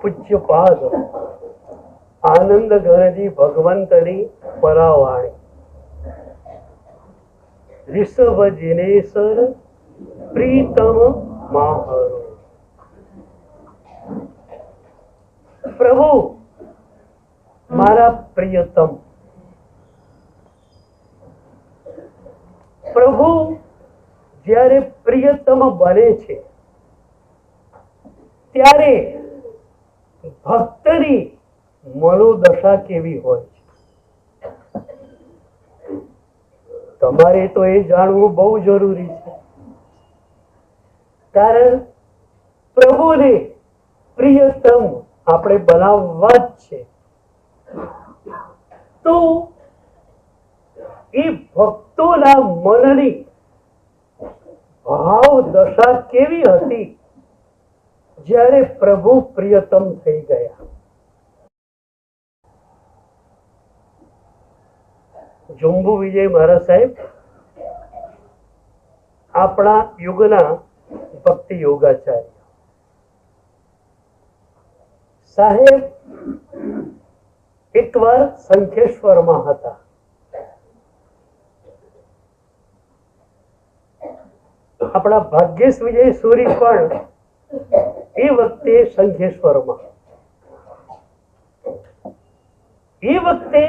પૂજ્યપાદ આનંદ ઘનજી ભગવંતની પરાવાણી. રિષભ જિનેશ્વર પ્રીતમ માહરો. પ્રભુ મારા પ્રિયતમ. પ્રભુ જ્યારે પ્રિયતમ બને છે ત્યારે ભક્તની મનોદશા કેવી હોય છે તમારે તો એ જાણવું બહુ જરૂરી છે. કારણ પ્રભુને પ્રિયતમ આપણે બનાવવા જ છે. તો એ ભક્તોના મનની ભાવ દશા કેવી હતી જ્યારે પ્રભુ પ્રિયતમ થઈ ગયા. જંબુ વિજય મહારાજ સાહેબ આપણા યુગના ભક્તિ યોગાચાર્ય સાહેબ એકવાર શંખેશ્વરમાં હતા. આપણા ભાગ્યેશ વિજય સુરી પણ એ વખતે શંખેશ્વરમાં. એ વખતે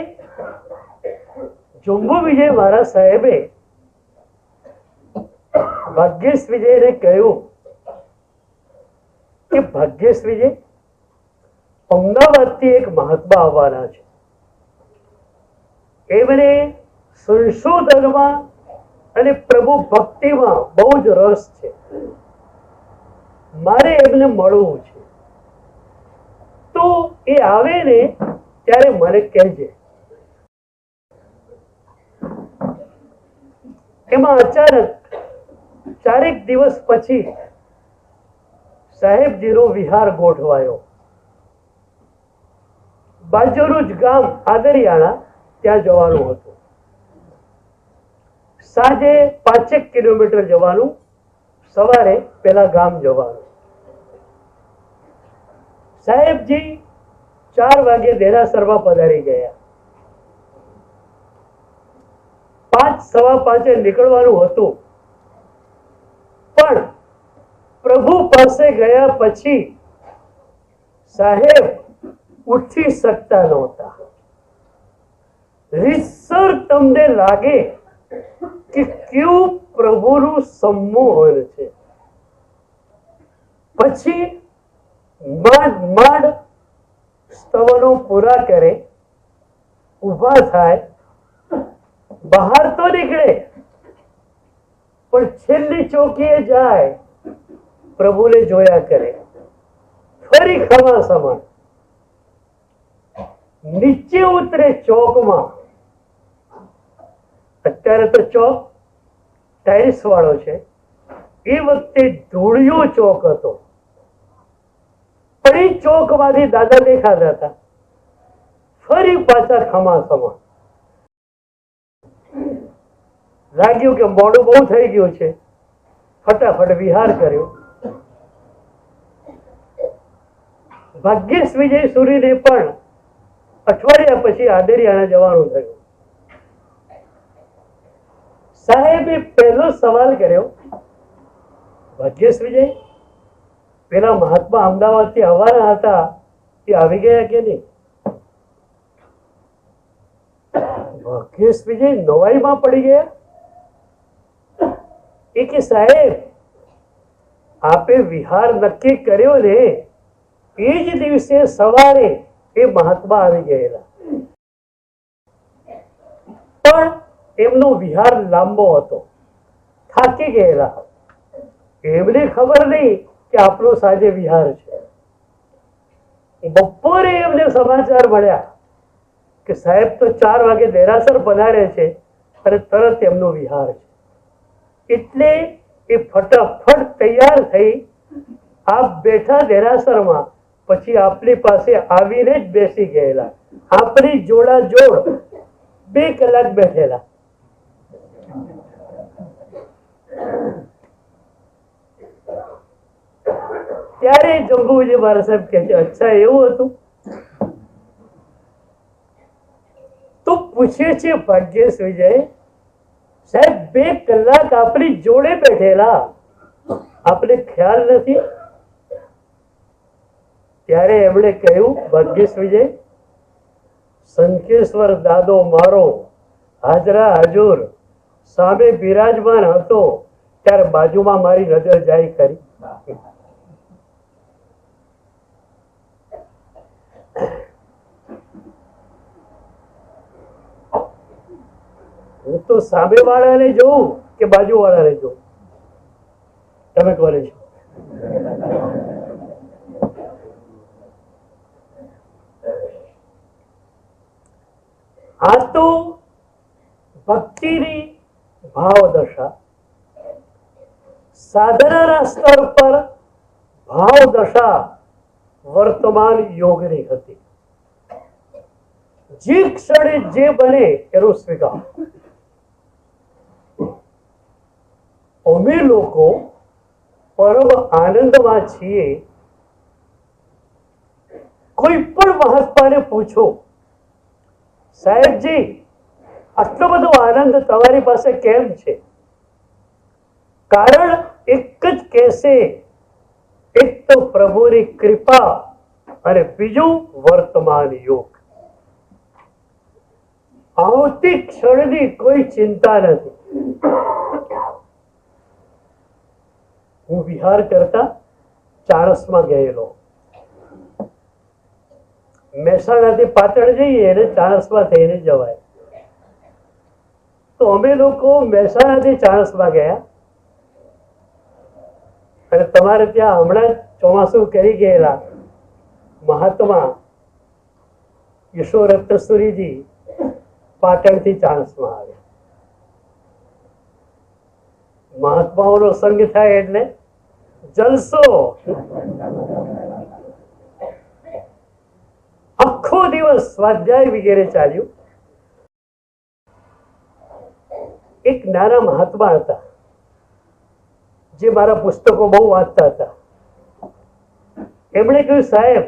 જંબુ વિજય મહારાજ સાહેબે ભાગ્યેશ વિજયને કહ્યું કે ભાગ્યેશ વિજય, અમદાવાદથી એક મહાત્મા આવવાના છે. એમને સંશોધનમાં અને પ્રભુ ભક્તિમાં બહુ જ રસ છે. મારે એમને મળવું છે. તો એ આવે ને ત્યારે મને કહેજે. એમાં અચાનક 4 દિવસ પછી સાહેબજીનો વિહાર ગોઠવાયો. બાજુનું જ ગામ આદરિયાણા, ત્યાં જવાનું હતું. સાંજે 5 કિલોમીટર જવાનું, સવારે પેલા ગામ જવાનું. સાહેબજી 4 વાગે દેરાસરમાં પધારી ગયા. 5, સવા 5 નીકળવાનું હતું. પણ પ્રભુ પાસે ગયા પછી સાહેબ ઉઠી શકતા નહોતા. રીતસર તમને લાગે કે કેવું પ્રભુનું સંમોહન છે. પછી માંડ સ્તવનો પૂરા કરે, ઊભા થાય, બહાર તો નીકળે, પણ છેલ્લી ચોકીએ જાય, પ્રભુને જોયા કરે. ફરી ખમા સમાન નીચે ઉતરે ચોકમાં. અત્યારે તો ચોક ટાઇલ્સ વાળો છે, એ વખતે ધૂળિયો ચોક હતો. પણ એ ચોકમાંથી દાદા દેખાતા હતા. ફરી પાછા ખમા સમાન. લાગ્યું કે મોડું બહુ થઈ ગયું છે, ફટાફટ વિહાર કર્યો. ભાગ્યેશ વિજય સુરીને પણ અઠવાડિયા પછી આદરિયાણા જવાનું થયું. સાહેબે પહેલો સવાલ કર્યો, ભાગ્યેશ વિજય, પેલા મહાત્મા અમદાવાદથી આવવાના હતા, એ આવી ગયા કે નહીં? ભાગ્યેશ વિજય નવાઈમાં પડી ગયા. એ કે સાહેબ, આપે વિહાર નક્કી કર્યો ને એ જ દિવસે સવારે એ મહાત્મા આવી ગયેલા. પણ એમનો વિહાર લાંબો હતો, થાકી ગયેલા. એમને ખબર નહીં કે આપણો સાંજે વિહાર છે. બપોરે એમને સમાચાર મળ્યા કે સાહેબ તો 4 વાગે દેરાસર પધારે છે અને તરત એમનો વિહાર છે. એટલે એ ફટાફટ તૈયાર થઈ આપ બેઠા દેરાસરમાં. પછી આપની પાસે આવીને જ બેસી ગયેલા. આપણી જોડા જોડ 2 કલાક બેઠેલા. ત્યારે જંબુજી મહારાજ સાહેબ કહે છે, અચ્છા એવું હતું? તો પૂછે છે ભાગ્યેશ વિજય સાહેબ, 2 કલાક આપણી જોડે બેઠેલા, આપણે ખ્યાલ નથી? ત્યારે એમણે કહ્યું, ભાગ્યેશ વિજય, શંખેશ્વર દાદો મારો હાજરા હજુર સામે બિરાજમાન હતો ત્યારે બાજુમાં મારી નજર જાય ખરી? હું તો સામે વાળાને જોઉં કે બાજુ વાળાને જોઉં? તમે કોને છો? આ તો ભક્તિની ભાવ દશા, સાધનાના સ્તર પર ભાવ દશા વર્તમાન યોગની હતી. જે ક્ષણે જે બને એનો સ્વીકાર. અમે લોકો પરમ આનંદમાં છીએ. કોઈ પણ મહાત્માને પૂછો, સાહેબજી આટલો બધો આનંદ તમારી પાસે કેમ છે? કારણ એક જ કહેશે, એક તો પ્રભુની કૃપા અને બીજું વર્તમાન યોગ. આવતી ક્ષણની કોઈ ચિંતા નથી. હું વિહાર કરતા ચાણસમાં ગયેલો. મહેસાણાથી પાટણ જઈએ અને ચાણસમાં થઈને જવાય. તો અમે લોકો મહેસાણાથી ચાણસમાં ગયા અને તમારે ત્યાં હમણાં જ ચોમાસું કરી ગયેલા મહાત્મા ઈશ્વર રત્નસુરીજી પાટણથી ચાણસમાં આવ્યા. મહાત્માઓનો સંગ થાય એટલે જલસો. આખો દિવસ સ્વાધ્યાય વગેરે ચાલ્યું. એક નાના મહાત્મા હતા જે મારા પુસ્તકો બહુ વાંચતા હતા. એમણે કહ્યું, સાહેબ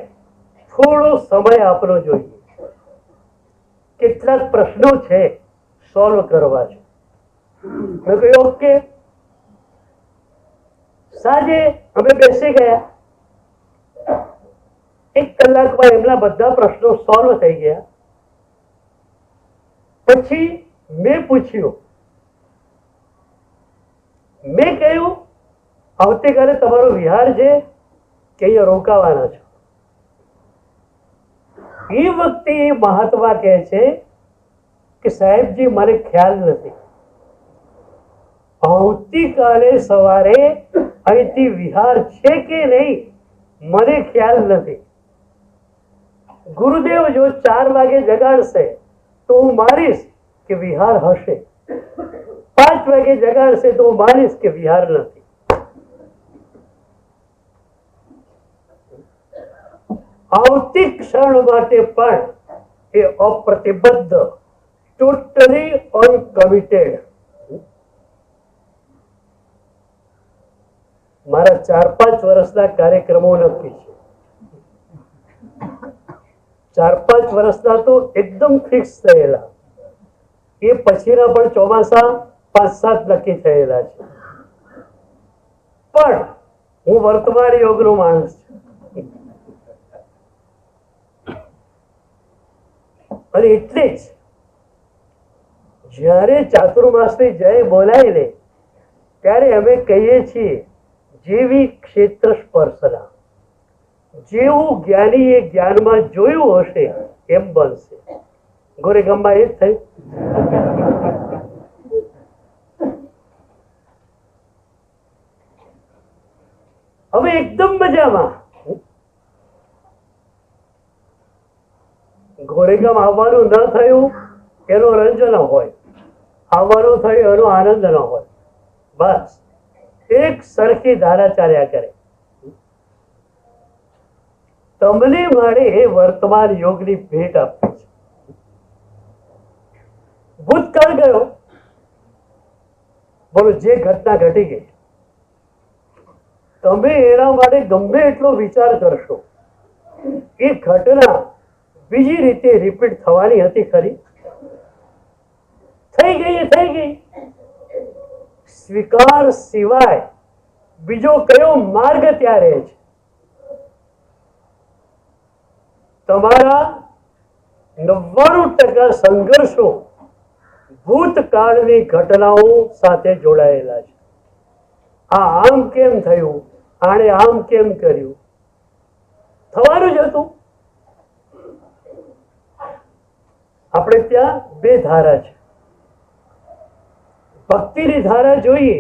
થોડો સમય આપનો જોઈએ, કેટલાક પ્રશ્નો છે સોલ્વ કરવા છે. મેં કહ્યું ઓકે. સાંજે અમે બેસી ગયા. 1 કલાકમાં એમના બધા પ્રશ્નો સોલ્વ થઈ ગયા. પછી મેં પૂછ્યું, મેં કહ્યું આવતીકાલે તમારો વિહાર છે કે અહીંયા રોકાવાના છો? એ વખતે એ મહાત્મા કહે છે કે સાહેબજી મને ખ્યાલ નથી, આવતીકાલે સવારે અહીંથી વિહાર છે કે નહીં મને ખ્યાલ નથી. ગુરુદેવ જો 4 વાગે જગાડશે તો હું માનીશ કે વિહાર હશે, 5 વાગે જગાડશે તો હું માનીશ કે વિહાર નથી. આવતી ક્ષણ માટે પણ એ અપ્રતિબદ્ધ, ટોટલી અનકમિટેડ. મારા 4-5 વર્ષના કાર્યક્રમો નક્કી છે. 4-5 વર્ષના તો એકદમ ફિક્સ થયેલા. એ પછીના પણ ચોમાસા 5-7 નક્કી થયેલા છે. પણ હું વર્તમાન યોગનો માણસ છું. અને એટલે જ જ્યારે ચાતુર્માસની જય બોલાય ને ત્યારે અમે કહીએ છીએ, જેવી ક્ષેત્ર સ્પર્શના, જેવું જ્ઞાની એ જ્ઞાનમાં જોયું હશે એમ બનશે. ગોરેગામમાં એ જ થયું. હવે એકદમ મજામાં. ગોરેગામ આવવાનું ન થયું એનો રંજ ન હોય, આવવાનું થયું એનો આનંદ ન હોય. બસ એક સરખી ધારા ચાલ્યા કરે. તમને મારે વર્તમાન યોગની ભેટ આપવી છે. ભૂતકાળ ગયો, બોલો જે ઘટના ઘટી ગઈ. તમે એના માટે ગમે એટલો વિચાર કરશો, એ ઘટના બીજી રીતે રિપીટ થવાની હતી ખરી? થઈ ગઈ, થઈ ગઈ. સ્વીકાર સિવાય બીજો કયો માર્ગ ત્યારે છે? તમારા 99% સંઘર્ષો ભૂતકાળની ઘટનાઓ સાથે જોડાયેલા છે. આ આમ કેમ થયું, આણે આમ કેમ કર્યું, થવાનું જ હતું. આપણે ત્યાં બે ધારા છે. ભક્તિની ધારા જોઈએ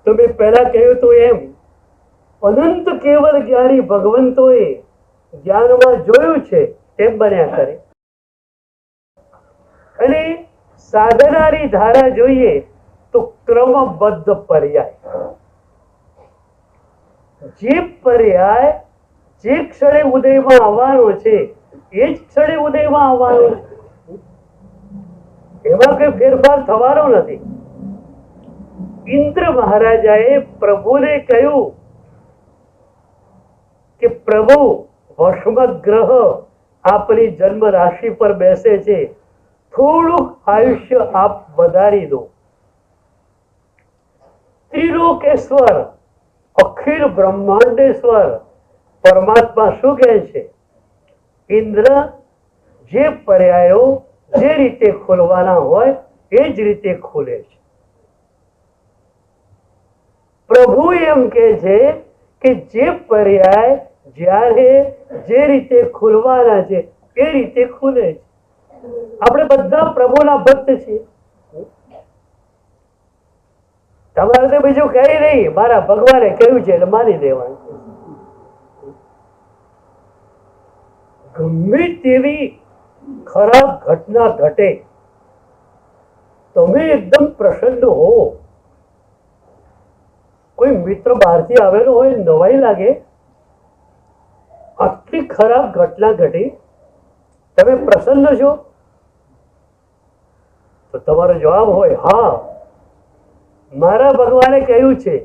તો મેં પહેલા કહ્યું તો એમ, અનંત કેવલ જ્ઞાની ભગવંતોએ જ્ઞાનમાં જોયું છે તેમ બન્યા કરે. અને સાધનાની ધારા જોઈએ તો ક્રમબદ્ધ પર્યાય. જે પર્યાય જે ક્ષણે ઉદયમાં આવવાનો છે એ જ ક્ષણે ઉદયમાં આવવાનો છે. એમાં કઈ ફેરફાર થવાનો નથી. ઇન્દ્ર મહારાજાએ પ્રભુને કહ્યું કે પ્રભુ, ભસ્મ ગ્રહ આપની જન્મ રાશિ પર બેસે છે, થોડુંક આયુષ્ય આપ વધારી દો. ત્રિલોકેશ્વર, અખિલ બ્રહ્માંડેશ્વર પરમાત્મા શું કહે છે? ઇન્દ્ર, જે પર્યાયો જે રીતે ખોલવાના હોય એ જ રીતે ખોલે છે. પ્રભુ એમ કે છે કે જે પર્યાય જ્યારે જે રીતે ખોલવાના છે એ રીતે ખુલે છે. આપણે બધા પ્રભુના ભક્ત છીએ. તમારે તો બીજું કઈ નહીં, મારા ભગવાને કહ્યું છે એટલે માની દેવાનું. ગમે તેવી ખરાબ ઘટના ઘટે, તમે એકદમ પ્રસન્ન હો. કોઈ મિત્ર બહારથી આવેલો હોય, નવાઈ લાગે, આટલી ખરાબ ઘટના ઘટી, તમે પ્રસન્ન છો? તો તમારો જવાબ હોય, હા, મારા ભગવાને કહ્યું છે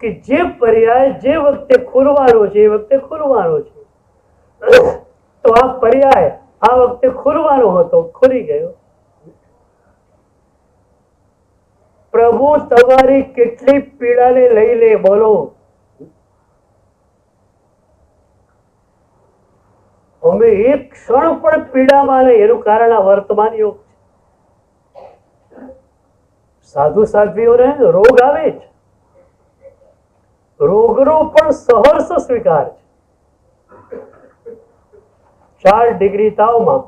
કે જે પર્યાય જે વખતે ખોલવાનો છે એ વખતે ખોલવાનો છે. તો આ પર્યાય આ વખતે ખોલવાનો હતો, ખોલી ગયો. પ્રભુ તમારી કેટલી પીડાને લઈ લે, બોલો. અમે એક ક્ષણ પણ પીડામાં નહીં, એનું કારણ આ વર્તમાન યોગ છે. સાધુ સાધ્વીઓને રોગ આવે જ, રોગનો પણ સહર્ષ સ્વીકાર છે. 4 ડિગ્રી તાવમાં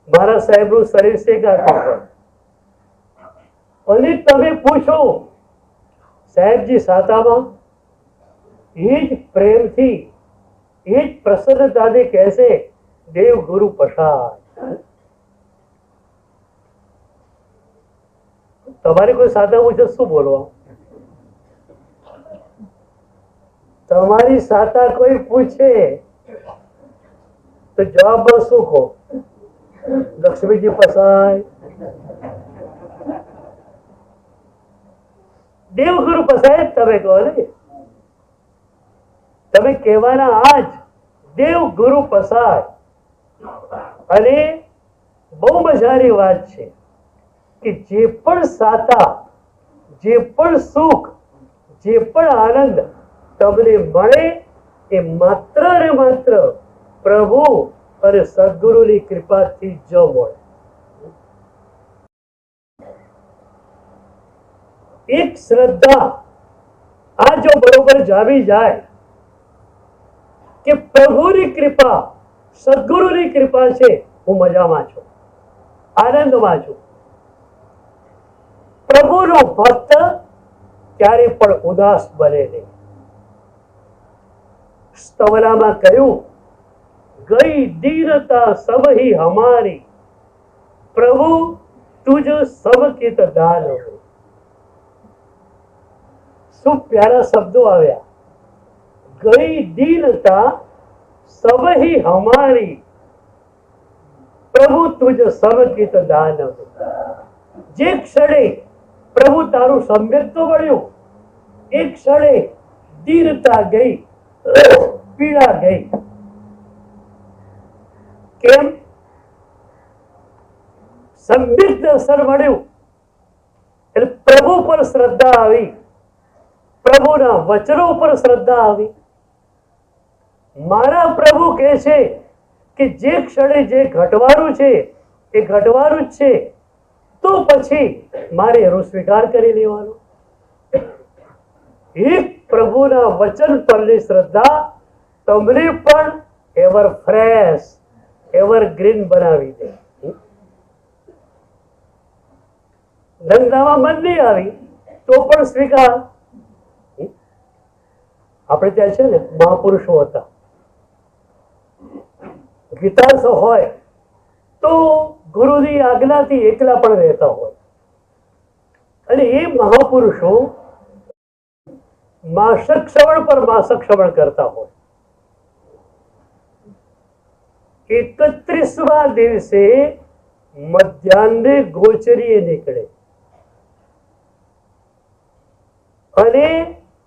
મારા સાહેબનું શરીર શેકાતું હોય અને તમે પૂછો, સાહેબજી સાતામાં, એ જ પ્રેમથી એ જ પ્રસન્નતાથી કહેશે, દેવ ગુરુ પસાર. તમારે કોઈ સાતા પૂછે શું બોલવા? તમારી સાતા કોઈ પૂછે તો જવાબમાં શું કહો? લક્ષ્મીજી પસાય, દેવગુરુ પસાય તમે કહો ને. તમે કહેવાના આજ દેવ ગુરુ પસાય. અને બહુ મજાની વાત છે કે જે પણ સાતા, જે પણ સુખ, જે પણ આનંદ તમને મળે એ માત્ર ને માત્ર પ્રભુ અને સદગુરુની કૃપાથી જ મળે. એક શ્રદ્ધા આ જો બરોબર જામી જાય કે પ્રભુની કૃપા, સદગુરુની કૃપા છે, હું મજામાં છું, આનંદમાં છું. પ્રભુનો ભક્ત ક્યારે પણ ઉદાસ બને નહીં. સ્તવનામાં કહ્યું, ગઈ દીનતા સબ ही हमारी, प्रभु तुझ सब कित दान. શું પ્યારા શબ્દો આવ્યા. ગઈ દીનતા સબ ही हमारी, प्रभु तुझ सब कित दान. જે ક્ષણે પ્રભુ તારું સમ્યક તો મળ્યું, એક ક્ષણે દીનતા ગઈ, પીડા ગઈ. કેમ? સમ્યક દર્શન મળ્યું એટલે પ્રભુ પર શ્રદ્ધા આવી, પ્રભુના વચનો પર શ્રદ્ધા આવી. મારા પ્રભુ કહે છે કે જે ક્ષણે જે ઘટવાનું છે એ ઘટવાનું જ છે, તો પછી મારે એનો સ્વીકાર કરી લેવાનો. એક પ્રભુના વચન પરની શ્રદ્ધા તમને પણ એવર ફ્રેશ, એવર ગ્રીન બનાવી દે. ધંધામાં મંદી આવી તો પણ સ્વીકાર. આપણે ત્યાં છે ને મહાપુરુષો હતા, ગીતાર્થ હોય તો ગુરુની આજ્ઞાથી એકલા પણ રહેતા હોય, અને એ મહાપુરુષો માસક શ્રવણ પર માસક શ્રવણ કરતા હોય. 31મા દિવસે મધ્યાહને ગોચરીએ નીકળે અને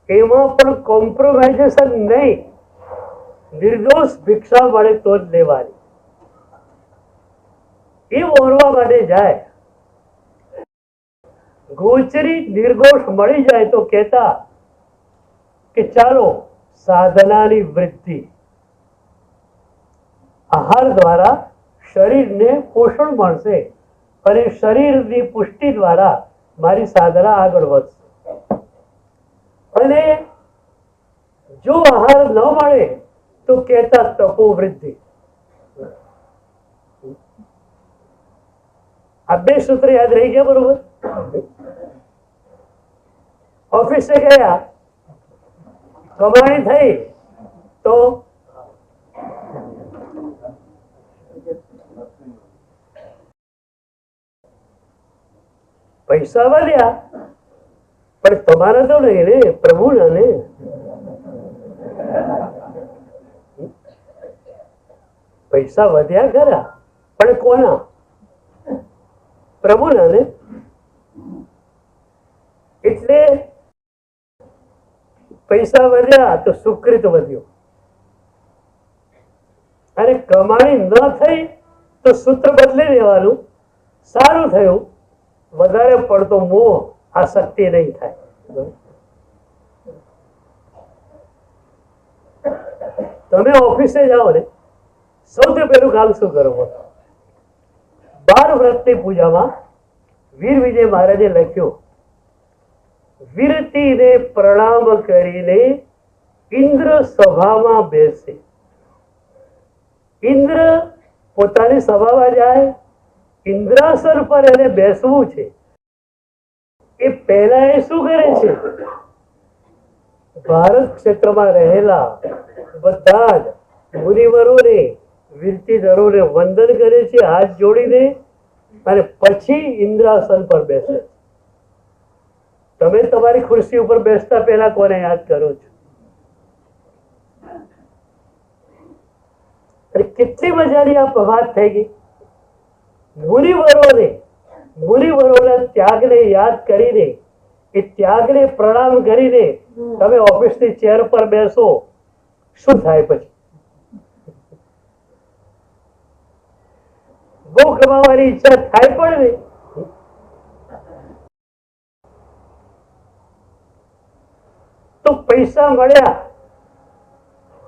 એમાં પણ કોમ્પ્રોમાઇઝેશન નહીં, નિર્દોષ ભિક્ષા મળે તો જ લેવાની. એ ઓરવા માટે જાય. ગોચરી નિર્દોષ મળી જાય તો કહેતા કે ચાલો સાધનાની વૃદ્ધિ, આહાર દ્વારા શરીરને પોષણ મળશે અને શરીરની પુષ્ટિ દ્વારા મારી સાધના આગળ વધશે. અને જો આહાર ન મળે તો કહેતા તપો વૃદ્ધિ. આ બે સૂત્ર યાદ રહી ગયા, બરોબર? ઓફિસે ગયા, કમાણી થઈ તો પૈસા વધ્યા, પણ તમારા તો નહીં ને, પ્રભુના ને. પૈસા વધ્યા ખરા, પણ કોના? પ્રભુના ને. એટલે પૈસા વધ્યા તો સુકૃત વધ્યો, અને કમાણી ન થઈ તો સૂત્ર બદલી દેવાનું. સારું થયું, વધારે પડતો મોહ, આસક્તિ નહીં થાય. તમે ઓફિસે જાઓ ને, સૌથી પહેલું કામ શું કરો? 12 વ્રતની પૂજામાં વીર વિજય મહારાજે લખ્યું, વીરતીને પ્રણામ કરીને ઇન્દ્ર સભામાં બેસે. ઇન્દ્ર પોતાની સભામાં જાય, ઇન્દ્રાસન પર એને બેસવું છે. એ પહેલા એ શું કરે છે? ભારત ક્ષેત્રમાં રહેલા બધા જ મુનિવરોને, વીરતીધરોને વંદન કરે છે હાથ જોડીને, અને પછી ઇન્દ્રાસન પર બેસે. તમે તમારી ખુરશી ઉપર બેસતા પહેલા કોને યાદ કરો છો? કેટલી મજાની આ વાત થઈ ગઈ. મુનિવરોના ત્યાગને યાદ કરીને, એ ત્યાગને પ્રણામ કરીને તમે ઓફિસની ચેર પર બેસો, શું થાય પછી? બહુ કમાવાની ઈચ્છા થાય પણ નહીં. તો પૈસા મળ્યા,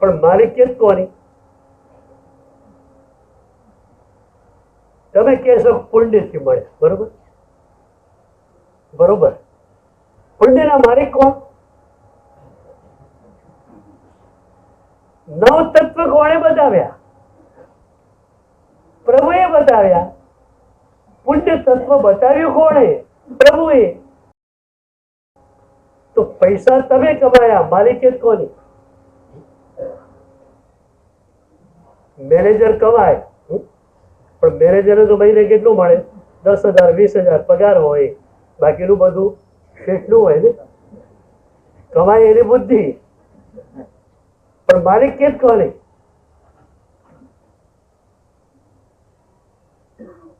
પણ માલિકિયત કોની? તમે કહેશો પુણ્યથી મળે, બરોબર? બરોબર. પુણ્યના માલિક કોણ? નવ તત્વ કોણે બતાવ્યા? પ્રભુએ બતાવ્યા. પુણ્ય તત્વ બતાવ્યું કોણે? પ્રભુએ. તો પૈસા તમે કમાયા, માલિકિયત કોની? મેનેજર કમાય, પણ મેનેજરે તો મહિને કેટલું મળે? 10,000 20,000 પગાર હોય, બાકીનું બધું શેઠનું હોય ને. કમાય એની બુદ્ધિ, પણ માલિકિયત કોની?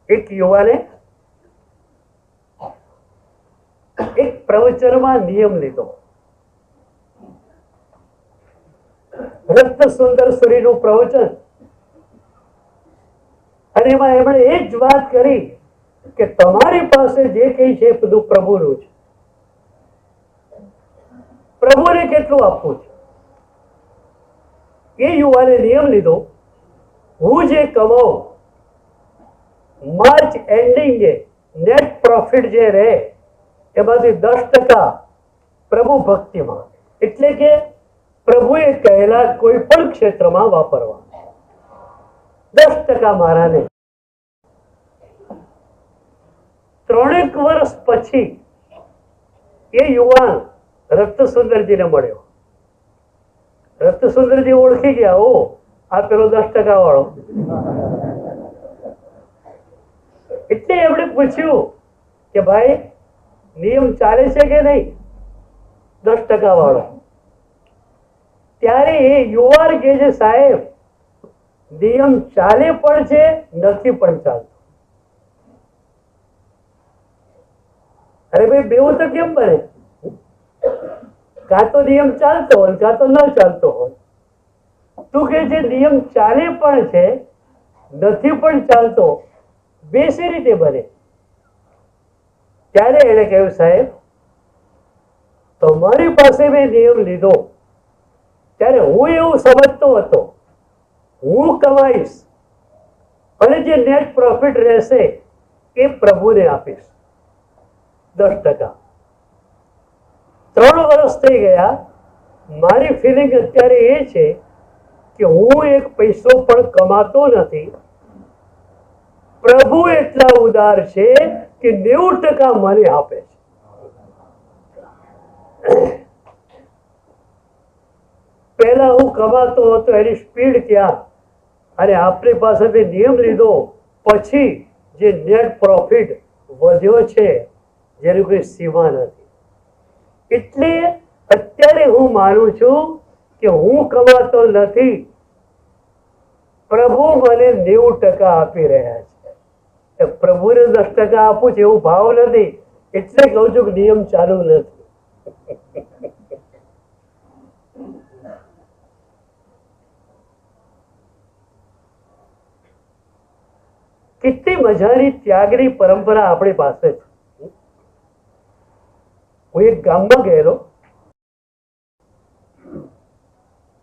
એક યુવાને પ્રવચનમાં નિયમ લીધો. રત્ન સુંદર સુરીનું પ્રવચન, અને એમાં એમણે એ જ વાત કરી કે તમારી પાસે જે કઈ છે બધું પ્રભુનું છે. પ્રભુને કેટલું આપવું છે? એ યુવાને નિયમ લીધો, હું જે કમાઉં માર્ચ એન્ડિંગે નેટ પ્રોફિટ જે રહે એમાંથી 10% પ્રભુ ભક્તિમાં, એટલે કે પ્રભુએ કહેલા કોઈ પણ ક્ષેત્રમાં વાપરવા. 10% મારા નહીં. 3 વર્ષ પછી એ યુવાન રત્નસુંદરજીને મળ્યો. રત્નસુંદરજી ઓળખી ગયા, ઓ આ પેલો 10% વાળો. એટલે એમણે પૂછ્યું કે ભાઈ નિયમ ચાલે છે કે નહીં 10% વાળો? ત્યારે એ યુવાન કે છે, સાહેબ નિયમ ચાલે પણ છે, નથી પણ ચાલતો. અરે ભાઈ બેવું તો કેમ બને? કાં તો નિયમ ચાલતો હોય, કાં તો ન ચાલતો હોય. તું કે છે નિયમ ચાલે પણ છે, નથી પણ ચાલતો, બેસી રીતે બને? ત્યારે એને કહ્યું, સાહેબ તમારી પાસે મેં નિયમ લીધો ત્યારે હું એવું સમજતો હતો, હું કમાઈશ અને જે નેટ પ્રોફિટ રહેશે એ પ્રભુને આપીશ 10%. 3 વર્ષ થઈ ગયા. મારી ફિલિંગ અત્યારે એ છે કે હું એક પૈસો પણ કમાતો નથી. પ્રભુ એટલા ઉદાર છે કે 90% મને આપે છે. પહેલા હું કમાતો હતો એની સ્પીડ ક્યાં, અને આપણી પાસેથી નિયમ લીધો પછી જે નેટ પ્રોફિટ વધ્યો છે જેની કોઈ સીમા નથી. એટલે અત્યારે હું માનું છું કે હું કમાતો નથી, પ્રભુ મને 90% આપી રહ્યા છે. પ્રભુને 10% આપું છું એવું ભાવ નથી, એટલે કહું છું કે નિયમ ચાલુ નથી. કેટલી મજાની ત્યાગની પરંપરા આપણી પાસે છે. હું એક ગામમાં ગયેલો,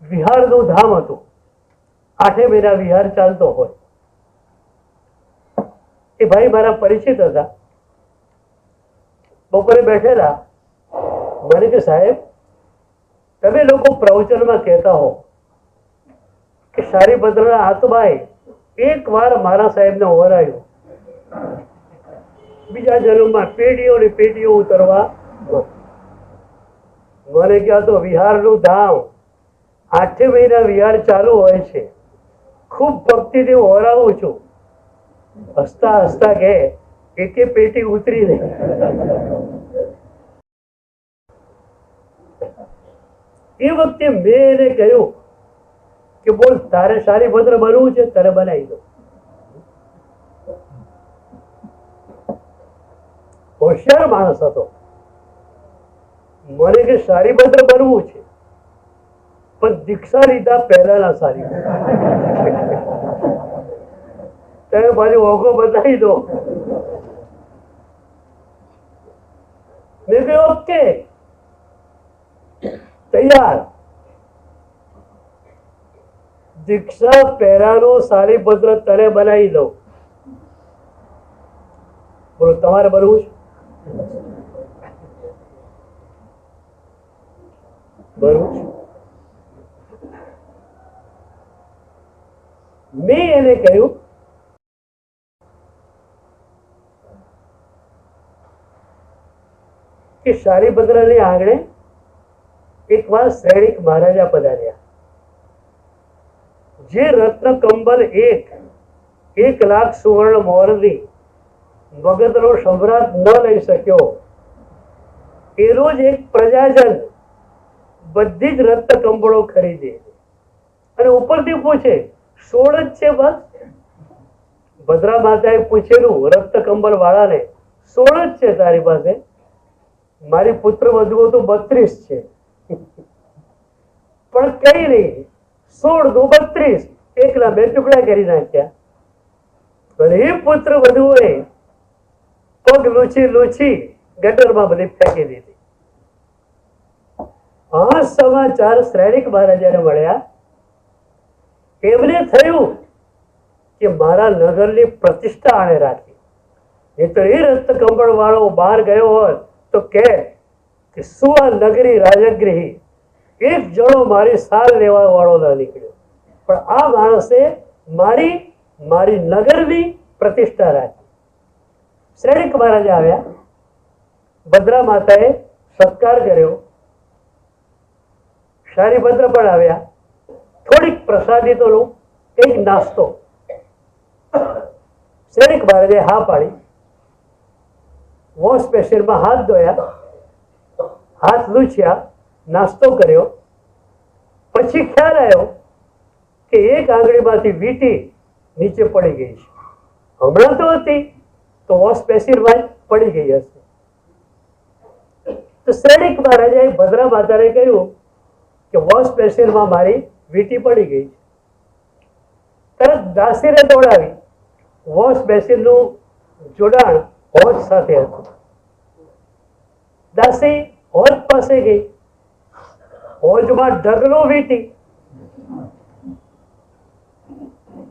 વિહારનું ધામ હતું. 8 મહિના વિહાર ચાલતો હોય. એ ભાઈ મારા પરિચિત હતા. બપોરે બેઠેલા, મને કે સાહેબ તમે લોકો પ્રવચનમાં કહેતા હો કે સારીભદ્રના આત્માએ એક વાર મારા સાહેબને ઓરાયું, બીજા જન્મમાં પેઢીઓની પેઢીઓ ઉતરવા. મને ક્યાં તો વિહારનું ધામ 8 મહિના વિહાર ચાલુ હોય છે, ખૂબ ભક્તિથી ઓરાવું છું. હસતા હસતા કે એકે પેટી ઉતરી નહીં. એ વખતે મેં એને કહ્યું કે બોલ તારે સારીભદ્ર બનવું છે, તારે બનાવી દો. હોશિયાર માણસ હતો. મને કે સારીભદ્ર બનવું છે પણ દીક્ષા લીધા પહેલાના સારીભદ્ર. તમે મારી ઓળખો બતાવી દો. મેં કહ્યું ઓકે તૈયાર. દીક્ષા પહેરાનો સારીભદ્ર તને બનાવી દઉં. બોલો તમારે બનવું છે? બનવું છે. મેં એને કહ્યું કે સારીભદ્રની આંગણે એકવાર શ્રેણિક મહારાજા પધાર્યા. જે રત્ન કંબલ 1 લાખ સુવર્ણ મોરની મગધનો સમ્રાટ ન લઈ શક્યો, એનો જ એક પ્રજાજન બધી જ રત્ન કંબળો ખરીદે અને ઉપરથી પૂછે 16 જ છે બસ. ભદ્રા માતાએ પૂછેલું રત્ન કંબળ વાળાને 16 જ છે તારી પાસે? મારી પુત્ર વધુઓ તો 32 છે, પણ કઈ નહીં, 16 દુ 32, એકના 2 ટુકડા કરી નાખ્યા. પણ એ પુત્ર વધુઓએ પગ લૂછી લૂછી ગટરમાં બધી ફેંકી દીધી. આ સમાચાર શ્રેણીક મહારાજાને મળ્યા. એમને થયું કે મારા નગરની પ્રતિષ્ઠા આણે રાખી, એ તો એ રત્ન કંબળ વાળો બહાર ગયો હોત તો કે શું આ નગરી રાજગૃહી એક જણો મારી સાલ લેવા વાળો ના નીકળ્યો, પણ આ માણસે મારી મારી નગરની પ્રતિષ્ઠા રાખી. શ્રેણીક મહારાજા આવ્યા, ભદ્રા માતાએ સત્કાર કર્યો, શારીભદ્ર પણ આવ્યા, થોડીક પ્રસાદી તો લો, કંઈક નાસ્તો. શ્રેણીક મહારાજે હા પાડી, વોશ બેસિનમાં હાથ ધોયા, હાથ લૂછ્યા, નાસ્તો કર્યો. પછી ખ્યાલ આવ્યો કે એક આંગળીમાંથી વીંટી નીચે પડી ગઈ છે. હમણાં તો હતી તો વોશ બેસિનમાં પડી ગઈ હશે. તો શ્રેણીક મહારાજાએ ભદ્રા માતાને કહ્યું કે વોશ બેસિનમાં મારી વીંટી પડી ગઈ છે. તરત દાસીને દોડાવી, વોશ બેસિનનું જોડાણ હોજ સાથે હતું. દાસી હોજ પાસે ગઈ, હોજમાં ઢગલો વીંટી.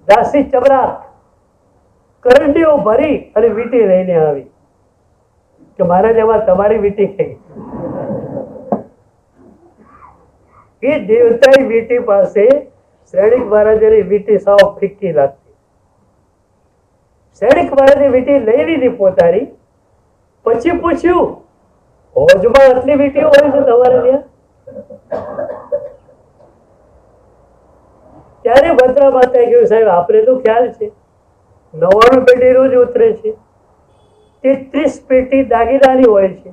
દાસી ચબરાટ કરંડીઓ ભરી અને વીંટી લઈને આવી કે મહારાજ એમાં તમારી વીંટી થઈ. એ દેવતાઈ વીંટી પાસે શ્રેણીક મહારાજની વીંટી સાવ ફીકી લાગતી. શ્રેણીક મહારાજે વીંટી લઈ લીધી પોતાની. પછી પૂછ્યું, હોજમાં આટલી વીંટીઓ હોય છે તમારે ત્યાં? ત્યારે ભદ્રા માતાએ કહ્યું, સાહેબ આપણે તો ખ્યાલ છે 99 પેટી રોજ ઉતરે છે, 33 પેટી દાગીનાની હોય છે.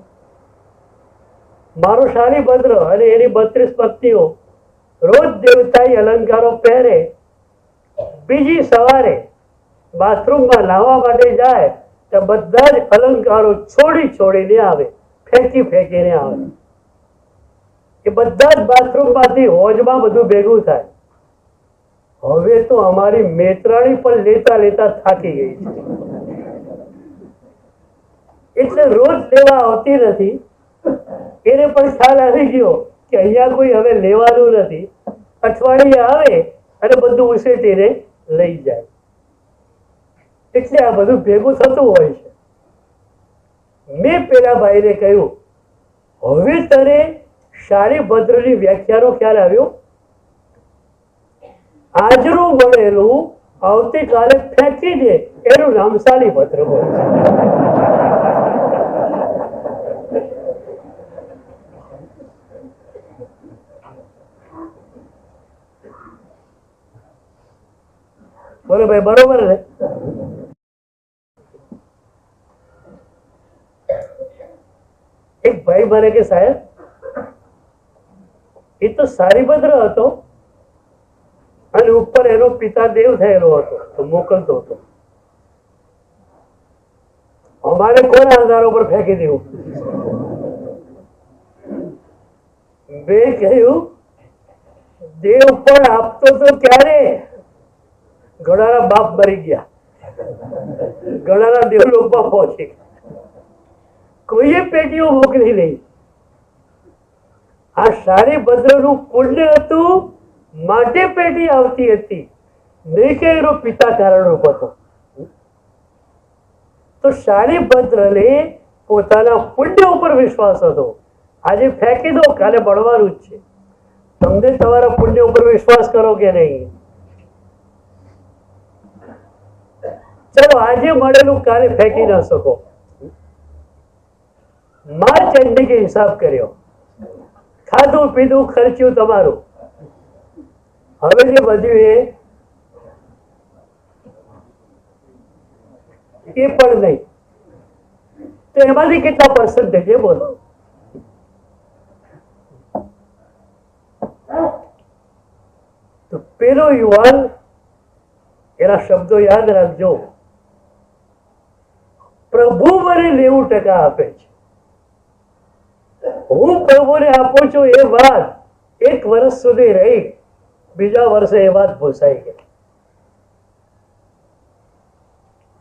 મારો શારીભદ્ર અને એની 32 પત્નીઓ રોજ દેવતાઈ અલંકારો પહેરે, બીજી સવારે બાથરૂમમાં નાહવા માટે જાય તો બધા જ અલંકારો છોડી છોડીને આવે, ફેંકી ફેંકીને આવે. એ બધા જ બાથરૂમમાંથી હોજમાં બધું ભેગું થાય. હવે તો અમારી મેત્રાણી પણ લેતા લેતા થાકી ગઈ છે, એટલે રોજ લેવા આવતી નથી. એને પણ ખ્યાલ આવી ગયો કે અહીંયા કોઈ હવે લેવાનું નથી. અઠવાડિયે આવે અને બધું ઉસેટીને લઈ જાય. એટલે આ બધું ભેગું થતું હોય છે. મેં પેલા ભાઈને કહ્યું, હવે તને શારીભદ્રની વ્યાખ્યાનો ખ્યાલ આવ્યો? આજનું મળેલું આવતીકાલે ફેંકી દે, એનું નામ શાલીભદ્ર હોય. બોલો ભાઈ, બરોબર ને? એક ભાઈ મને કે સાહેબ એ તો શારીભદ્ર હતો અને ઉપર એનો પિતા દેવ થયેલો હતો તો મોકલતો હતો. અમારે કોના આધારો પર ફેંકી દેવું? મેં કહ્યું, દેવ પણ આપતો તો ક્યારે? ઘણાના બાપ મરી ગયા, ઘણાના દેવલોકમાં પહોંચી ગયા, કોઈએ પેટીઓ મોકલી નહીં. આ શારીભદ્રનું પુણ્ય હતું માટે પેટી આવતી હતી, નહીં કે એનો પિતા કારણરૂપ હતો. તો શારીભદ્રને પોતાના પુણ્ય ઉપર વિશ્વાસ હતો. આજે ફેંકી દો, કાલે મળવાનું જ છે. તમને તમારા પુણ્ય ઉપર વિશ્વાસ કરો કે નહીં? ચલો, આજે મળેલું કાલે ફેંકી ન શકો. માર્ચ એન્ડિંગે હિસાબ કર્યો, ખાધું પીધું ખર્ચ્યું તમારું. હવે જે બધું એ પણ નહીં. તો એમાંથી કેટલા પર્સન્ટેજ એ બોલો? તો પેલો યુવાન એના શબ્દો યાદ રાખજો, પ્રભુ મને 90% આપે છે, હું પ્રભુને આપું છું એ વાત 1 વર્ષ સુધી રહી, બીજા વર્ષે એ વાત ભૂસાઈ ગઈ.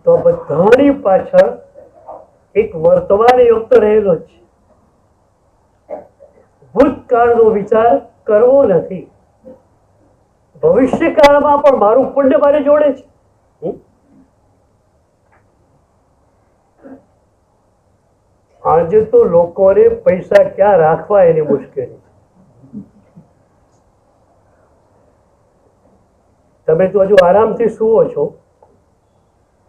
તો બધાની પાછળ એક વર્તમાન યુગ તો રહેલો જ છે. ભૂતકાળનો વિચાર કરવો નથી. ભવિષ્યકાળમાં પણ મારું પુણ્ય મારી જોડે છે. આજે તો લોકોને પૈસા ક્યાં રાખવા એની મુશ્કેલી. તમે તો હજુ આરામથી સુવો છો,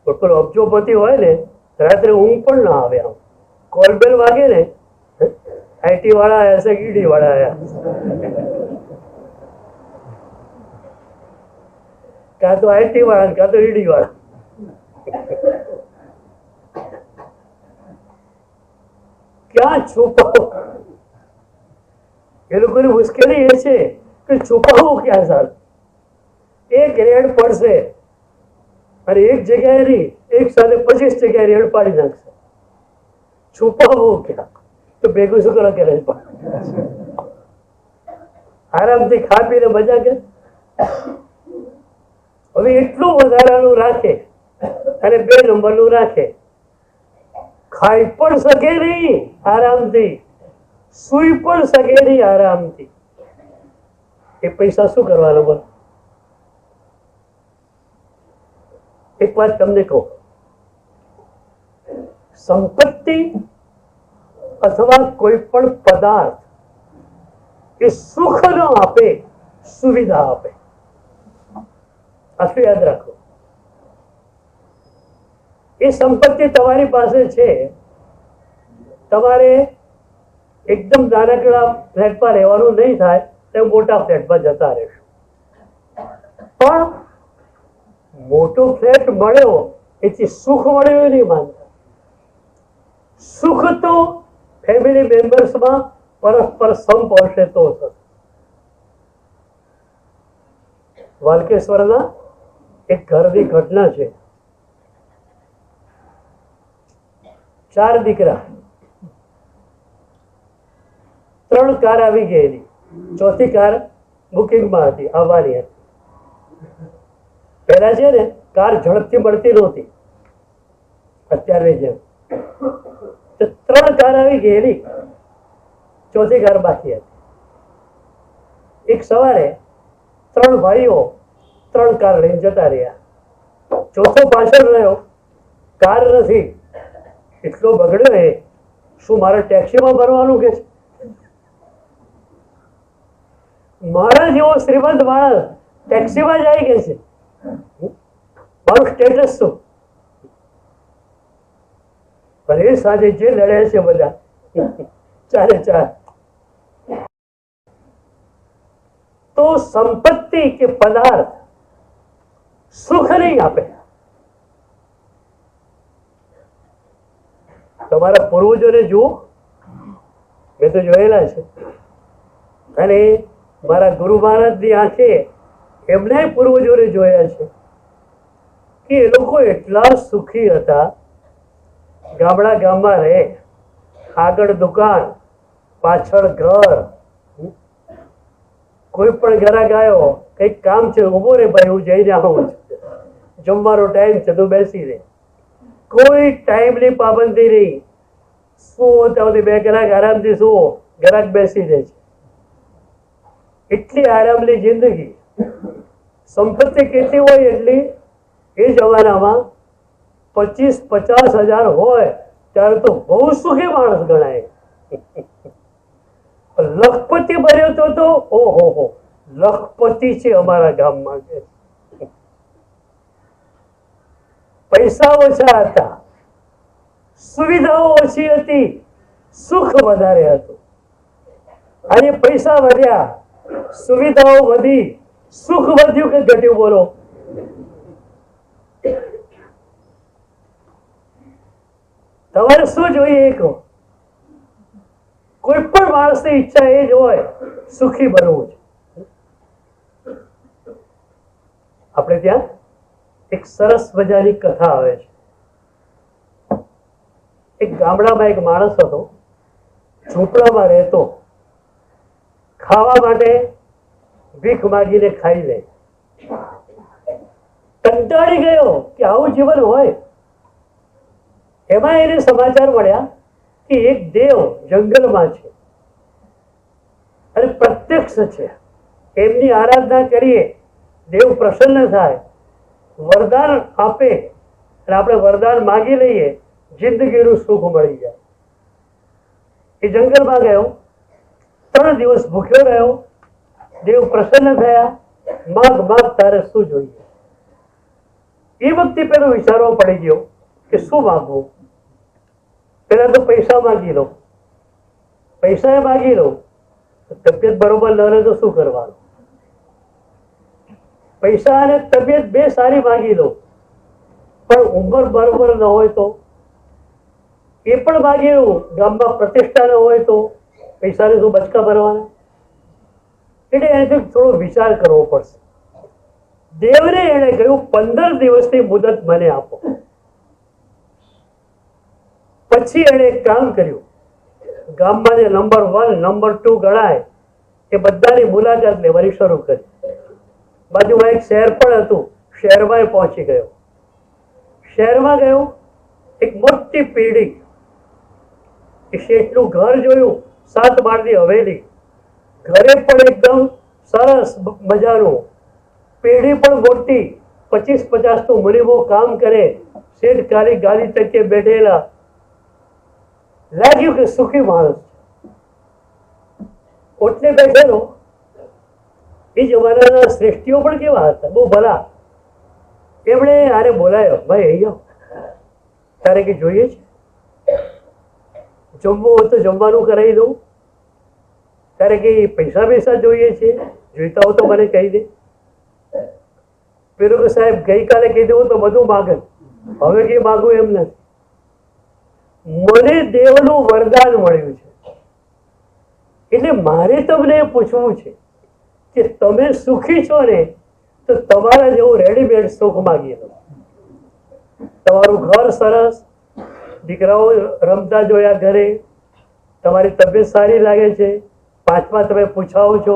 પણ અબજોપતિ હોય ને રાત્રે ઊંઘ પણ ના આવે. આમ કોલબેલ વાગે ને, આઈટી વાળા આવ્યા છે, ઈડી વાળા આવ્યા, કાં તો આઈટી વાળા કાં તો ઈડી વાળા. ક્યાં છુપાવો? એ લોકોની મુશ્કેલી એ છે કે છુપાવવું ક્યાં સારું. એક રેડ પડશે અને એક જગ્યાએ નહીં, એક સાથે 25 જગ્યાએ રેડ પાડી નાખશે. છુપાવવું ક્યાં? તો ભેગું શું કરો કે આરામથી ખા પીને મજા કે. હવે એટલું વધારાનું રાખે અને 2 નંબરનું રાખે. ખાઈ પણ શકે નહીં આરામથી, સુઈ પણ શકે નહીં આરામથી. એ પૈસા શું કરવાનો? બોલ. એક વાત તમને કહું, સંપત્તિ અથવા કોઈ પણ પદાર્થ એ સુખ ન આપે, સુવિધા આપે. આટલું યાદ રાખો. એ સંપત્તિ તમારી પાસે છે, તમારે એકદમ નાનકડા ફ્લેટમાં રહેવાનું નહીં થાય, તો મોટા ફ્લેટમાં જતા રહેશો. પણ મોટો ફ્લેટ મળ્યો એથી સુખ મળ્યું નહીં માનતા. સુખ તો ફેમિલી મેમ્બર્સમાં પરસ્પર સંપ હશે તો થશે. વાલકેશ્વરના એક ઘરની ઘટના છે. 4 દીકરા, 3 કાર આવી ગયેલી, 4થી કાર બુકિંગમાં હતી, આવવાની હતી. પહેલા છે ને કાર ઝડપથી મળતી નહોતી અત્યારની જેમ. તો 3 કાર આવી ગયેલી, 4થી કાર બાકી હતી. એક સવારે 3 ભાઈઓ 3 કાર લઈને જતા રહ્યા. 4થો પાછળ રહ્યો, કાર નથી. એટલો બગડ્યો એ, શું મારે ટેક્સીમાં ભરવાનું કે છે? મારા જેવો શ્રીમંત માણસ ટેક્સીમાં જાય કે છે? મારું સ્ટેટસ શું? પણ એ સાથે જે લડે છે બધા 4. તો સંપત્તિ કે પદાર્થ સુખ નહીં આપે. તમારા પૂર્વજોને જુઓ, મેં તો જોયેલા છે. અને મારા ગુરુ મહારાજની આંખે એમને પૂર્વજોને જોયા છે કે એ લોકો એટલા સુખી હતા. ગામડા ગામમાં રહે, આગળ દુકાન, પાછળ ઘર. કોઈ પણ ઘરાક આવ્યો, કંઈક કામ છે, ઉભો રે ભાઈ, હું જઈને આવું છું, જમવાનો ટાઈમ છે, તું બેસી રહે. કોઈ ટાઈમની પાબંદી નહીં. શું ત્યાં 2 કલાક આરામથી સુવો, ઘરાક બેસી રહે છે. એટલી આરામની જિંદગી. સંપત્તિ કેટલી હોય એટલી. એ જમાનામાં 25-50 હજાર હોય ત્યારે તો બહુ સુખી માણસ ગણાય. લખપતિ બન્યો તો ઓહો, લખપતિ છે અમારા ગામમાં. પૈસા ઓછા હતા, સુવિધાઓ ઓછી હતી, સુખ વધારે હતું. અને પૈસા વધ્યા, સુવિધાઓ વધી, સુખ વધ્યું કે ઘટ્યું? બોલો. તમારે શું જોઈએ એ કહો. કોઈ પણ માણસની ઈચ્છા એ જ હોય, સુખી બનવું છે. આપણે ત્યાં એક સરસ મજાની કથા આવે છે. એક ગામડામાં એક માણસ હતો, ઝૂંપડામાં રહેતો, ખાવા માટે ભીખ માગીને ખાઈ લે. કંટાળી ગયો કે આવું જીવન હોય. એમાં એને સમાચાર મળ્યા કે એક દેવ જંગલમાં છે અને પ્રત્યક્ષ છે. એમની આરાધના કરીએ, દેવ પ્રસન્ન થાય, વરદાન આપે અને આપણે વરદાન માગી લઈએ, જિંદગીનું સુખ મળી જાય. એ જંગલમાં ગયો, 3 દિવસ ભૂખ્યો રહ્યો. દેવ પ્રસન્ન થયા, માગ માગ તારે શું જોઈએ. એ વખતે પેલો વિચારવો પડી ગયો કે શું માગવું. પેલા તો પૈસા માગી લો, પૈસા માગી લો, તબિયત બરોબર ન રહે તો શું કરવાનું. પૈસા અને તબિયત બે સારી માગી લો, પણ ઉંમર બરોબર ન હોય તો એ પણ માગી લો. ગામમાં પ્રતિષ્ઠા ન હોય તો પૈસાને શું બચકા ભરવાના. એટલે એને થોડો વિચાર કરવો પડશે. દેવને એને કહ્યું 15 દિવસની મુદત મને આપો. પછી એને એક કામ કર્યું. ગામમાં જે નંબર 1 નંબર 2 ગણાય એ બધાની મુલાકાત લેવાની શરૂ કરી. બાજુમાં એક શહેર પણ હતું, શહેરમાં પહોંચી ગયો. શહેરમાં ગયો, એક મોટી પેઢી, એ શેઠનું ઘર જોયું, 7 માળની હવેલી. ઘરે પણ એકદમ સરસ મજાનું, પેઢી પણ મોટી, 25-50 તો મુનિમો કામ કરે. શેઠ ખાલી ગાડી તકે બેઠેલા. લાગ્યું કે સુખી માણસ. ઓટલે બેઠેલો. એ જમાનાના શ્રેષ્ઠીઓ પણ કેવા હતા, બહુ ભલા. એમણે આને બોલાયો, ભાઈ અહીંયા તારે કે જોઈએ છે, જમવું હોય તો જમવાનું કરાવી દઉં, તારે કે પૈસા પૈસા જોઈએ છે, જોઈતા હોય તો મને કહી દે. પેલું કે સાહેબ ગઈકાલે કહી દેવું તો બધું માગે, હવે કે માગું એમ નથી. મને દેવનું વરદાન મળ્યું છે, એટલે મારે તમને પૂછવું છે કે તમે સુખી છો ને તો તમારા જેવું રેડીમેડ સુખ માગી લો. તમારું ઘર સરસ, દીકરાઓ રમતા જોયા ઘરે, તમારી તબિયત સારી લાગે છે, 5માં તમે પૂછાવો છો,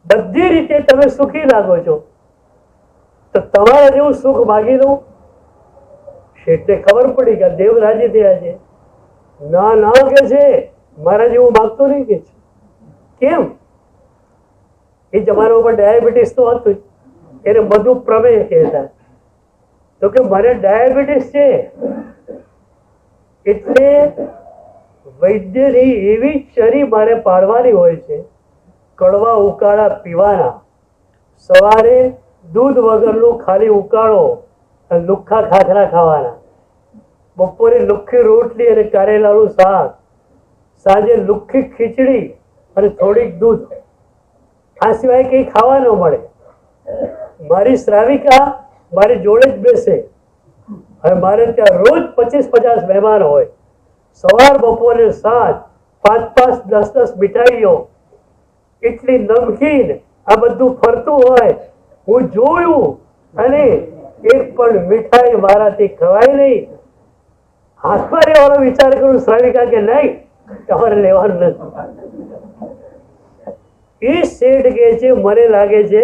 બધી રીતે તમે સુખી લાગો છો, તો તમારા જેવું સુખ માગી લો. શેઠને ખબર પડી કે દેવ રાજી થયા છે. ના ના કે છે, મારા જેવું માગતો નહીં કે છે. કેમ? એ જમાના ઉપર ડાયાબિટીસ તો હતું, એને બધું પ્રમેય કહેતા. તો કે મને ડાયાબિટીસ છે, એટલે વૈદ્યની એવી ચરી મારે પાડવાની હોય છે, કડવા ઉકાળા પીવાના, સવારે દૂધ વગરનું ખાલી ઉકાળો અને લુખ્ખા ખાખરા ખાવાના, બપોરે લુખ્ખી રોટલી અને કારેલાનું શાક, સાંજે લુખ્ખી ખીચડી અને થોડીક દૂધ. આ સિવાય કંઈ ખાવા ન મળે. મારી શ્રાવિકા મારી જોડે જ બેસે. હવે મારે ત્યાં રોજ 25-50 મહેમાન હોય, સવાર બપોરે સાંજ, 5-5 10-10 મીઠાઈઓ, એટલી નમકીન, આ બધું ફરતું હોય. હું જોયું અને એક પણ મીઠાઈ મારાથી ખવાય નહીં. હાથમાં લેવાનો વિચાર કરું, શ્રાવિકા કે નહીં તમારે લેવાનું નથી. એ શેઠ કે છે મને લાગે છે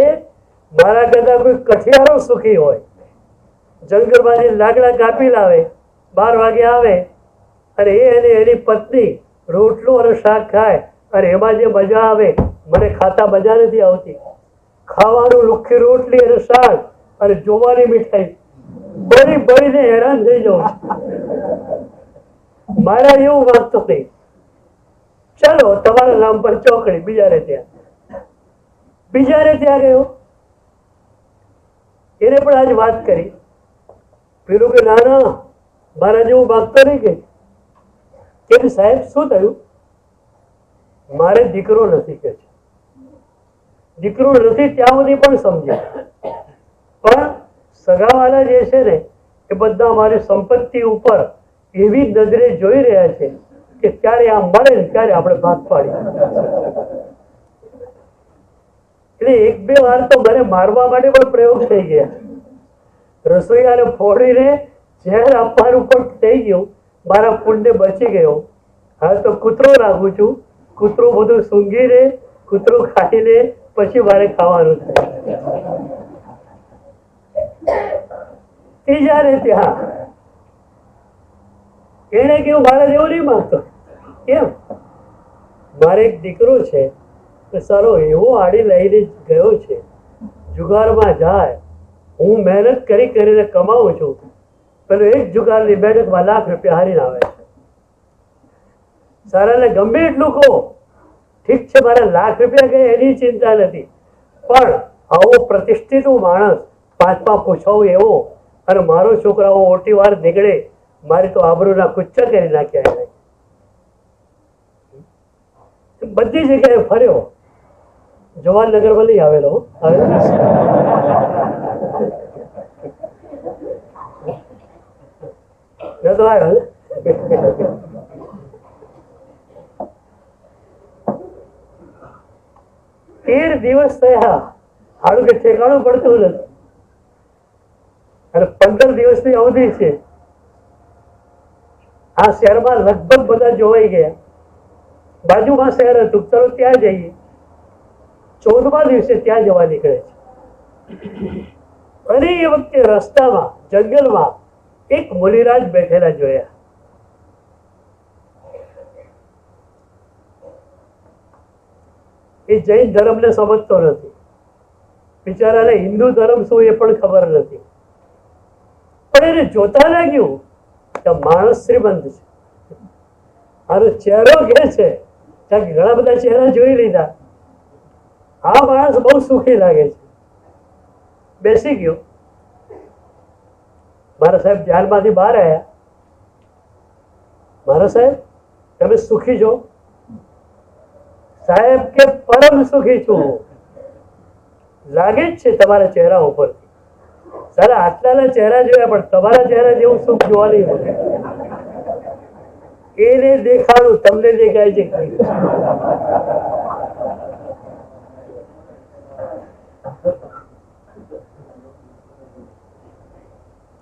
મારા કરતા કોઈ કઠિયારો સુખી હોય. જંગલમાંથી લાકડા કાપી લાવે, 12 વાગે આવે અને એ અને એની પત્ની રોટલો અને શાક ખાય, અને એમાં જે મજા આવે મને ખાતા મજા નથી આવતી. ખાવાનું લુખ્ખી રોટલી અને શાક અને જોવાની મીઠાઈ, બળી બળીને હેરાન થઈ જાઉં. મારા એવું વાગતું નહીં. ચાલો તમારા નામ પર ચોકડી. બીજાને ત્યાં ગયો, એને પણ આજ વાત કરી. પેલું કે ના ના મારા જેવું માગતો નહીં કે. કેમ સાહેબ શું થયું? મારે દીકરો નથી કે છે. દીકરો નથી ત્યાં સુધી પણ સમજે, પણ સગાવાલા જે છે ને એ બધા મારી સંપત્તિ ઉપર એવી નજરે જોઈ રહ્યા છે કે ક્યારે આ મળે ને ક્યારે આપણે ભાગ પાડીએ. એટલે 1-2 વાર તો મને મારવા માટે પણ પ્રયોગ થઈ ગયા. રસોઈયાને ફોડીને ઝેર આપવાનું પણ થઈ ગયું. મારા પુણ્ય બચી ગયો. હવે તો કૂતરો રાખું છું, કૂતરો બધું સૂંઘી લે, કૂતરો ખાઈ લે, પછી મારે ખાવાનું થાય. ત્રીજા ને ત્યાં એને કેવું મારે જેવું નહીં માંગતો. કેમ? મારે એક દીકરો છે, સારો એવો આડી લઈને ગયો છે, જુગારમાં જાય, હું મહેનત કરી કરીને કમાવું છું, પેલો એક જુગારની બેઠકમાં લાખ રૂપિયા હારીને આવે છે. સારાને ગમે એટલું કહો, ઠીક છે મારા લાખ રૂપિયા ગયે એની ચિંતા નથી, પણ આવો પ્રતિષ્ઠિત માણસ પાંચમા પૂછાવું એવો, અને મારો છોકરાઓ ઓટી વાર નીકળે, મારી તો આબરૂના કુચ્ચા કરી નાખ્યા એને. બધી જગ્યાએ ફર્યો, જવાહરનગરમાં નહીં આવેલો, નતો આવ્યો. 13 દિવસ થયા, હાડું કે ઠેકાણું પડતું નથી, અને 15 દિવસની અવધિ છે. આ શહેરમાં લગભગ બધા જોવાઈ ગયા. બાજુમાં શહેર હતું, ચલો ત્યાં જઈએ. 14મા દિવસે ત્યાં જવા નીકળે છે. અને એ વખતે રસ્તામાં જંગલમાં એક મુનિરાજ બેઠેલા જોયા. એ જૈન ધર્મને સમજતો નથી, બિચારાને હિન્દુ ધર્મ શું એ પણ ખબર નથી. પણ એને જોતા લાગ્યું કે માણસ શ્રીમંત છે. આનો ચહેરો કે છે, કારણ કે ઘણા બધા ચહેરા જોઈ લીધા, આ માણસ બહુ સુખી લાગે છે. બેસી ગયો. મારા સાહેબ ધ્યાનમાંથી બહાર આવ્યા. મારા સાહેબ તમે સુખી છો? સાહેબ કે પરમ સુખી છું. લાગે જ છે તમારા ચહેરા ઉપર. સારા આટલાના ચહેરા જોયા, પણ તમારા ચહેરા જેવું સુખ જોવા નહીં મળે. એને દેખાડું, તમને દેખાય છે.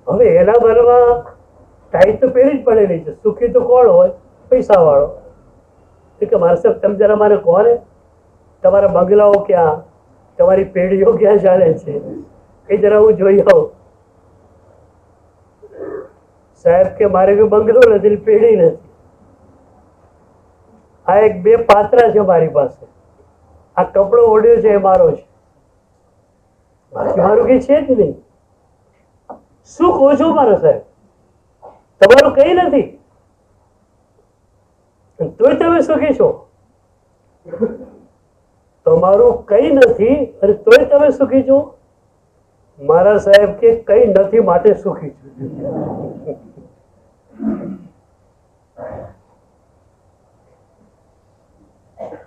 હવે એના મનમાં ટાઈ તો પહેરી જ પડેલી છે. સુખી તો કોણ હોય? પૈસા વાળો. કે મારા સાહેબ તમે જરા મારે કોને, તમારા બંગલાઓ ક્યાં, તમારી પેઢીઓ ક્યાં ચાલે છે, એ જરા હું જોઈ આવું. સાહેબ કે મારે કોઈ બંગલો નથી, પેઢી નથી. આ એક બે પાત્રા છે મારી પાસે, આ કપડો ઓઢ્યો છે એ મારો છે, બાકી મારું કઈ છે જ નહીં. શું કહો છો મારા સાહેબ? તમારું કઈ નથી, તોય તમે સુખી છો? તમારું કઈ નથી અને તોય તમે સુખી છો? મારા સાહેબ કે કઈ નથી માટે સુખી છું.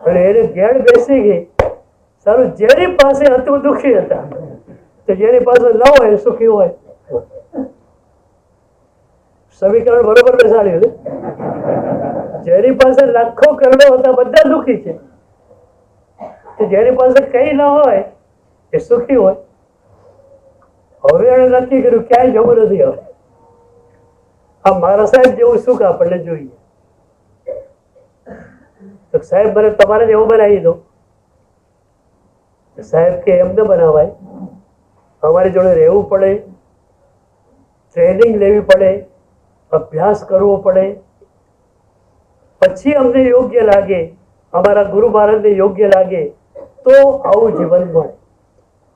અને એને ઘેર બેસી ગઈ. સારું, જેની પાસે હતું દુઃખી હતા, તો જેની પાસે ન હોય સુખી હોય. સમીકરણ બરોબર બેસાડ્યું ને? જેની પાસે લાખો કરોડો હતા બધા દુઃખી છે, જેની પાસે કઈ ના હોય એ સુખી હોય. હવે એને નક્કી કર્યું ક્યાંય જવું નથી. હવે આ મારા સાહેબ જેવું સુખ આપણને જોઈએ. તો સાહેબ મને તમારે જેવું બનાવી દો. સાહેબ કે એમને બનાવાય, અમારી જોડે રહેવું પડે, ટ્રેનિંગ લેવી પડે, અભ્યાસ કરવો પડે, પછી અમને યોગ્ય લાગે, અમારા ગુરુ મહારાજને યોગ્ય લાગે તો આવું જીવન મળે.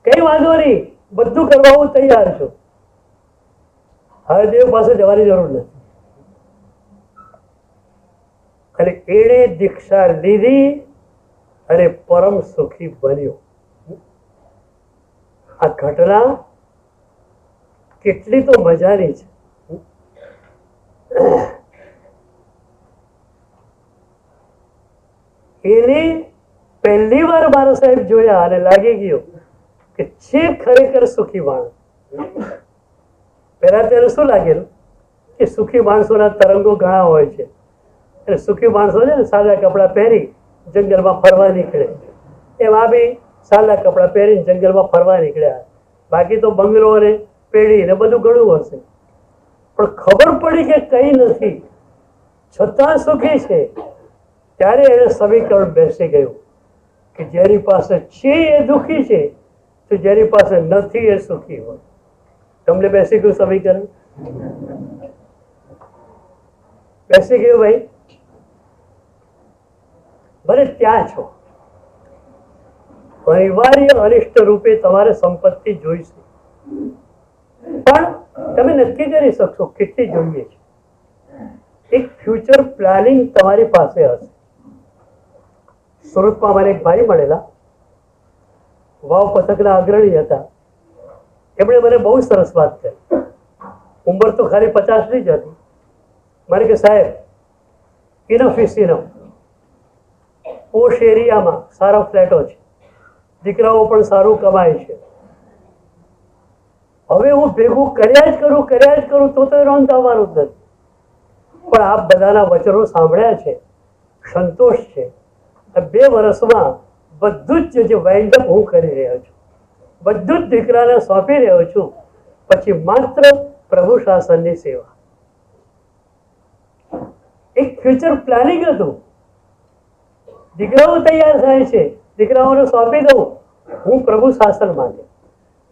કઈ વાંધો નહીં, બધું કરવા હું તૈયાર છું. હરદેવ પાસે જવાની જરૂર નથી. અને એણે દીક્ષા લીધી અને પરમ સુખી બન્યો. આ ઘટના કેટલી તો મજાની છે. એને પહેલી વાર મારા સાહેબ જોયા અને લાગી ગયો કે છે ખરેખર સુખી માણસ. પહેલા ત્યારે શું લાગેલું કે સુખી માણસોના તરંગો ઘણા હોય છે, એટલે સુખી માણસો છે ને સાદા કપડાં પહેરી જંગલમાં ફરવા નીકળે, એમ આ બી સાદા કપડાં પહેરીને જંગલમાં ફરવા નીકળ્યા. બાકી તો બંગલો ને પેઢી ને બધું ઘણું હશે, પણ ખબર પડી કે કઈ નથી. છતાં સુખી છે, ત્યારે એને સમીકરણ બેસી ગયું કે જેની પાસે છે એ દુઃખી છે, તો જેની પાસે નથી એ સુખી હોય. તમને બેસી ગયું સમીકરણ? બેસી ગયું ભાઈ? ભલે ત્યાં છો, અનિવાર્ય અનિષ્ટ રૂપે તમારે સંપત્તિ જોઈશે, પણ તમે નક્કી કરી શકશો કેટલી જોઈએ છે. એક ફ્યુચર પ્લાનિંગ તમારી પાસે હશે. સુરતમાં મને એક ભાઈ મળેલા, વાવ પથકના અગ્રણી હતા. એમણે મને બહુ સરસ વાત કરી. ઉંમર તો ખાલી 50ની જ હતી. મને કે સાહેબ, ઇનફ ઇઝ ઇનફ. પોશ એરિયામાં સારા ફ્લેટો છે, દીકરાઓ પણ સારું કમાય છે. હવે હું ભેગું કર્યા જ કરું તો નોંધ આવવાનું જ નથી. પણ આપ બધાના વચનો સાંભળ્યા છે, સંતોષ છે. 2 વર્ષમાં બધું જ જે વાઇન્ડઅપ હું કરી રહ્યો છું, બધું જ દીકરાને સોંપી રહ્યો છું. પછી માત્ર પ્રભુ શાસનની સેવા. એક ફ્યુચર પ્લાનિંગ હતું. દીકરાઓ તૈયાર થાય છે, દીકરાઓને સોંપી દઉં હું પ્રભુ શાસન માટે.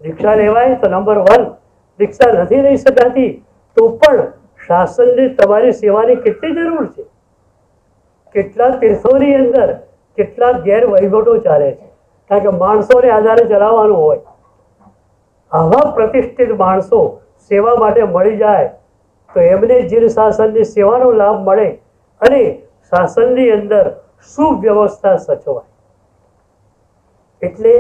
દીક્ષા લેવાય તો નંબર 1, દીક્ષા નથી લઈ શકાતી તો પણ શાસનની તમારી સેવાની કેટલી જરૂર છે. કેટલા તીર્થોની અંદર કેટલા ગેરવહીવટો ચાલે છે, કારણ કે માણસોને આધારે ચલાવવાનું હોય. આવા પ્રતિષ્ઠિત માણસો સેવા માટે મળી જાય તો એમને જીર શાસનની સેવાનો લાભ મળે અને શાસનની અંદર સુવ્યવસ્થા સચવાય. એટલે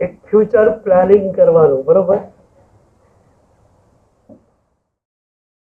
એક ફ્યુચર પ્લાનિંગ કરવાનું, બરોબર?